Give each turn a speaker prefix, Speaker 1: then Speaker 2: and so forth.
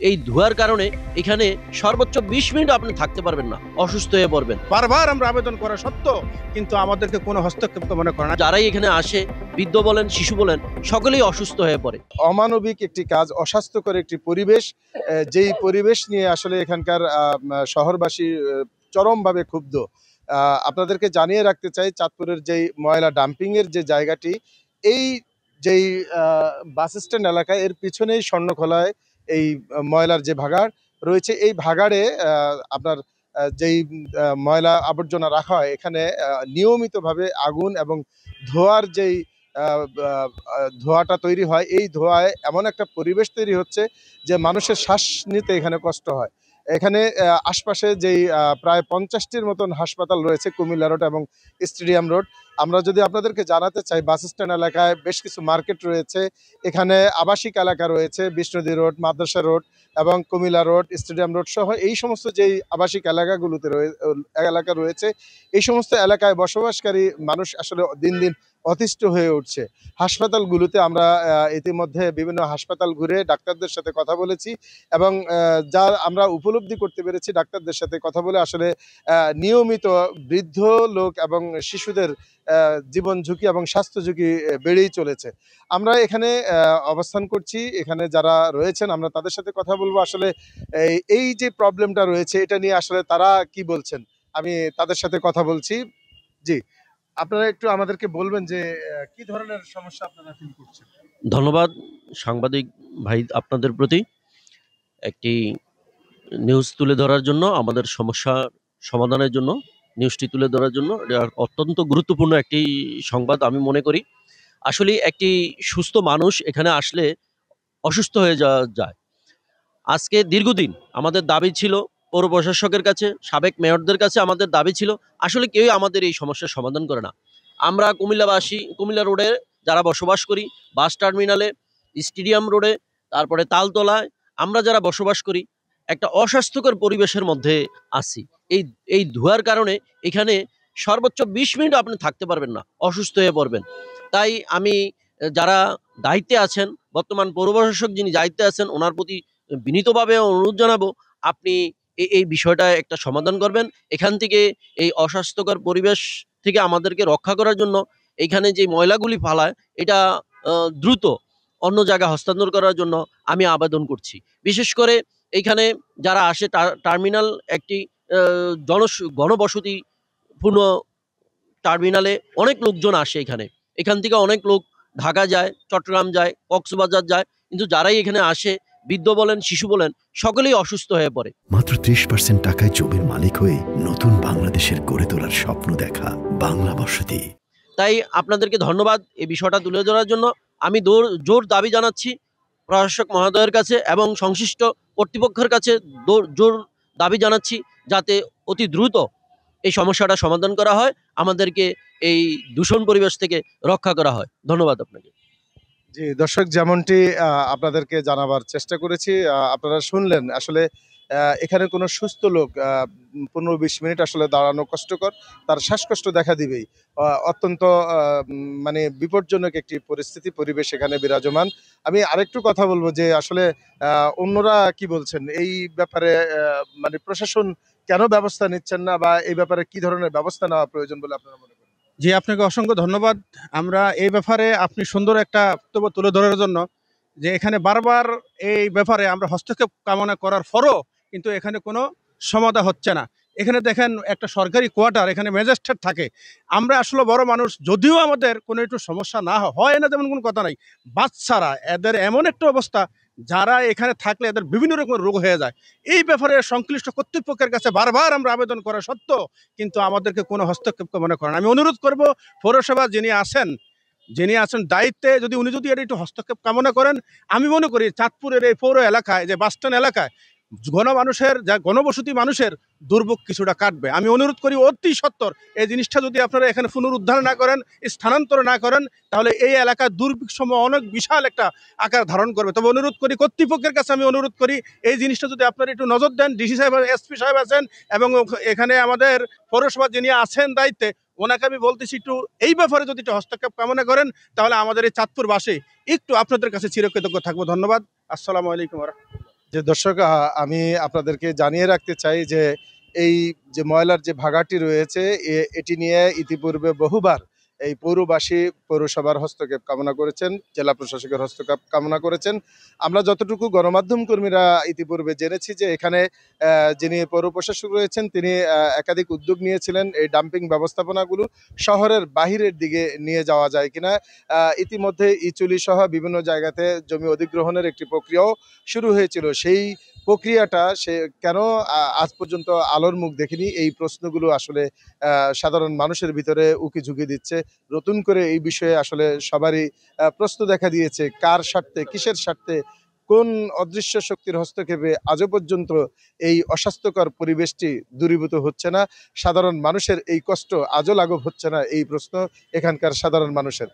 Speaker 1: এই ধোঁয়ার কারণে এখানে সর্বোচ্চ ২০ মিনিট আপনি থাকতে পারবেন না, অসুস্থ হয়ে পড়বেন।
Speaker 2: বারবার আমরা আবেদন করা সত্ত্বেও কিন্তু আমাদেরকে কোনো হস্তক্ষেপ মনে করে না।
Speaker 1: যারাই এখানে আসে, বৃদ্ধ বলেন, শিশু বলেন, সকলেই অসুস্থ হয়ে পড়ে।
Speaker 3: অমানবিক একটি কাজ, অস্বাস্থ্যকর একটি পরিবেশ, যেই পরিবেশ নিয়ে আসলে এখানকার শহরবাসী চরমভাবে ক্ষুব্ধ। আপনাদেরকে জানিয়ে রাখতে চাই, চাঁদপুরের যেই ময়লা ডাম্পিং এর যে জায়গাটি, এই যেই বাস স্ট্যান্ড এলাকায়, এর পিছনেই স্বর্ণখোলায় এই ময়লার যে ভাগাড় রয়েছে, এই ভাগাড়ে আপনার যেই ময়লা আবর্জনা রাখা হয়, এখানে নিয়মিতভাবে আগুন এবং ধোঁয়ার যেই ধোঁয়াটা তৈরি হয়, এই ধোঁয়ায় এমন একটা পরিবেশ তৈরি হচ্ছে যে মানুষের শ্বাস নিতে এখানে কষ্ট হয়। এখানে আশপাশে যেই প্রায় 50টির মতন হাসপাতাল রয়েছে, কুমিল্লা রোড এবং স্টেডিয়াম রোড। আমরা যদি আপনাদেরকে জানাতে চাই, বাস স্ট্যান্ড এলাকায় বেশ কিছু মার্কেট রয়েছে, এখানে আবাসিক এলাকা রয়েছে, বিষ্ণুদী রোড, মাদ্রাসা রোড এবং কুমিল্লা রোড, স্টেডিয়াম রোড সহ এই সমস্ত যেই আবাসিক এলাকাগুলোতে এলাকা রয়েছে, এই সমস্ত এলাকায় বসবাসকারী মানুষ আসলে দিন দিন অতিষ্ঠ হয়ে উঠছে। হাসপাতালগুলোতে আমরা ইতিমধ্যে বিভিন্ন হাসপাতাল ঘুরে ডাক্তারদের সাথে কথা বলেছি এবং যা আমরা উপলব্ধি করতে পেরেছি ডাক্তারদের সাথে কথা বলে, আসলে নিয়মিত বৃদ্ধ লোক এবং শিশুদের জীবন ঝুঁকি এবং স্বাস্থ্য ঝুঁকি বেড়েই চলেছে। আমরা এখানে অবস্থান করছি, এখানে যারা রয়েছেন আমরা তাদের সাথে কথা বলবো। আসলে এই যে প্রবলেমটা রয়েছে, এটা নিয়ে আসলে তারা কি বলছেন, আমি তাদের সাথে কথা বলছি। জি, আপনারা একটু আমাদেরকে বলবেন যে কি ধরনের সমস্যা আপনারা ফিল করছেন।
Speaker 1: ধন্যবাদ সাংবাদিক ভাই আপনাদের প্রতি, একটি নিউজ তুলে ধরার জন্য, আমাদের সমস্যা সমাধানের জন্য নিউজটি তুলে ধরার জন্য। এটা অত্যন্ত গুরুত্বপূর্ণ একটি সংবাদ আমি মনে করি। আসলে একটি সুস্থ মানুষ এখানে আসলে অসুস্থ হয়ে যায়। আজকে দীর্ঘদিন আমাদের দাবি ছিল, পৌর প্রশাসকের কাছে, সাবেক মেয়রদের কাছে আমাদের দাবি ছিল, আসলে কেউই আমাদের এই সমস্যার সমাধান করে না। আমরা কুমিল্লাবাসী, কুমিল্লা রোডে যারা বসবাস করি, বাস টার্মিনালে, স্টেডিয়াম রোডে, তারপরে তালতলায়, আমরা যারা বসবাস করি একটা অস্বাস্থ্যকর পরিবেশের মধ্যে আছি। এই এই ধোঁয়ার কারণে এখানে সর্বোচ্চ ২০ মিনিট আপনি থাকতে পারবেন না, অসুস্থ হয়ে পড়বেন। তাই আমি যারা দায়িত্বে আছেন, বর্তমান পৌর প্রশাসক যিনি দায়িত্বে আছেন, ওনার প্রতি বিনীতভাবে অনুরোধ জানাবো, আপনি এই বিষয়টা একটা সমাধান করবেন। এখান থেকে এই অস্বাস্থ্যকর পরিবেশ থেকে আমাদেরকে রক্ষা করার জন্য এইখানে যে ময়লাগুলি ফালায়, এটা দ্রুত অন্য জায়গায় হস্তান্তর করার জন্য আমি আবেদন করছি। বিশেষ করে এইখানে যারা আসে, টার্মিনাল একটি ঘনবসতিপূর্ণ টার্মিনালে অনেক লোকজন আসে এখানে। এখান থেকে অনেক লোক ঢাকা যায়, চট্টগ্রাম যায়, কক্সবাজার যায়, কিন্তু যারাই এখানে আসে, বৃদ্ধ বলেন, শিশু বলেন, সকলেই অসুস্থ হয়ে পড়ে।
Speaker 4: মাত্র 30% টাকায় জমির মালিক হয়ে নতুন বাংলাদেশের গড়ে তোলার স্বপ্ন দেখা বাংলা বসতি।
Speaker 1: তাই আপনাদেরকে ধন্যবাদ এই বিষয়টা তুলে ধরার জন্য। আমি জোর দাবি জানাচ্ছি প্রশাসক মহোদয়ের কাছে এবং সংশ্লিষ্ট কর্তৃপক্ষের কাছে জোর দাবি জানাচ্ছি, যাতে অতি দ্রুত এই সমস্যাটা সমাধান করা হয়, আমাদেরকে এই দূষণ পরিবেশ থেকে রক্ষা করা হয়। ধন্যবাদ আপনাকে।
Speaker 3: জি দর্শক, যেমনটি আপনাদেরকে জানাবার চেষ্টা করেছি, আপনারা শুনলেন। আসলে এখানে কোনো সুস্থ লোক 15-20 মিনিট আসলে দাঁড়ানো কষ্টকর, তার শ্বাসকষ্ট দেখা দিবেই। অত্যন্ত মানে বিপজ্জনক একটি পরিবেশ এখানে বিরাজমান। আমি আরেকটু কথা বলবো যে আসলে অন্যরা কি বলছেন এই ব্যাপারে, মানে প্রশাসন কেন ব্যবস্থা নিচ্ছেন না, বা এই ব্যাপারে কি ধরনের ব্যবস্থা নেওয়া প্রয়োজন বলে আপনারা মনে করেন?
Speaker 2: জি, আপনাকে অসংখ্য ধন্যবাদ। আমরা এই ব্যাপারে আপনি সুন্দর একটা বক্তব্য তুলে ধরার জন্য, যে এখানে বারবার এই ব্যাপারে আমরা হস্তক্ষেপ কামনা করার পরও কিন্তু এখানে কোনো সমাধান হচ্ছে না। এখানে দেখেন একটা সরকারি কোয়ার্টার, এখানে ম্যাজিস্ট্রেট থাকে। আমরা আসলে বড় মানুষ, যদিও আমাদের কোনো একটু সমস্যা না হয় না তেমন কোনো কথা নাই, বাচ্চারা এদের এমন একটা অবস্থা, যারা এখানে থাকলে এদের বিভিন্ন রকমের রোগ হয়ে যায়। এই ব্যাপারে সংশ্লিষ্ট কর্তৃপক্ষের কাছে বারবার আমরা আবেদন করা সত্ত্বেও কিন্তু আমাদেরকে কোনো হস্তক্ষেপ মনে করেন। আমি অনুরোধ করব পৌরসভা যিনি আছেন দায়িত্বে, উনি যদি এটা একটু হস্তক্ষেপ কামনা করেন, আমি মনে করি চাঁদপুরের এই পৌর এলাকায়, যে বাসস্ট্যান্ড এলাকায় ঘনবসতি মানুষের দুর্ভোগ কিছুটা কাটবে। আমি অনুরোধ করি অতি সত্বর এই জিনিসটা যদি আপনারা এখানে পুনরুদ্ধার না করেন, স্থানান্তর না করেন, তাহলে এই এলাকার দুর্ভিক্ষ সময় অনেক বিশাল একটা আকার ধারণ করবে। তবে অনুরোধ করি কর্তৃপক্ষের কাছে, আমি অনুরোধ করি এই জিনিসটা যদি আপনারা একটু নজর দেন। ডিসি সাহেব, এসপি সাহেব আছেন এবং এখানে আমাদের পৌরসভা যিনি আছেন দায়িত্বে, ওনাকে আমি বলতেছি একটু এই ব্যাপারে যদি একটু হস্তক্ষেপ কামনা করেন, তাহলে আমাদের এই চাঁদপুরবাসী একটু আপনাদের কাছে চিরকৃতজ্ঞ থাকবো। ধন্যবাদ। আসসালামু আলাইকুম।
Speaker 3: যে দর্শক, আমি আপনাদেরকে জানিয়ে রাখতে চাই যে এই যে ময়লার যে ভাগাটি রয়েছে এটি নিয়ে ইতিপূর্বে বহুবার এই পৌরবাসী পৌরসভার হস্তক্ষেপ কামনা করেছেন, জেলা প্রশাসকের হস্তক্ষেপ কামনা করেছেন। আমরা যতটুকু গণমাধ্যম কর্মীরা ইতিপূর্বে জেনেছি যে এখানে যিনি পৌর প্রশাসক রয়েছেন তিনি একাধিক উদ্যোগ নিয়েছিলেন এই ডাম্পিং ব্যবস্থাপনাগুলো শহরের বাহিরের দিকে নিয়ে যাওয়া যায় কিনা। ইতিমধ্যে ইচুলি সহ বিভিন্ন জায়গাতে জমি অধিগ্রহণের একটি প্রক্রিয়াও শুরু হয়েছিল। সেই প্রক্রিয়াটা সে কেন আজ পর্যন্ত আলোর মুখ দেখেনি, এই প্রশ্নগুলো আসলে সাধারণ মানুষের ভিতরে উকি ঝুঁকি দিচ্ছে। নতুন করে এই বিষয়ে আসলে সবারই প্রশ্ন দেখা দিয়েছে, কার স্বার্থে, কিসের স্বার্থে, কোন অদৃশ্য শক্তির হস্তক্ষেপে আজও পর্যন্ত এই অস্বাস্থ্যকর পরিবেশটি দূরীভূত হচ্ছে না, সাধারণ মানুষের এই কষ্ট আজও লাঘব হচ্ছে না, এই প্রশ্ন এখানকার সাধারণ মানুষের।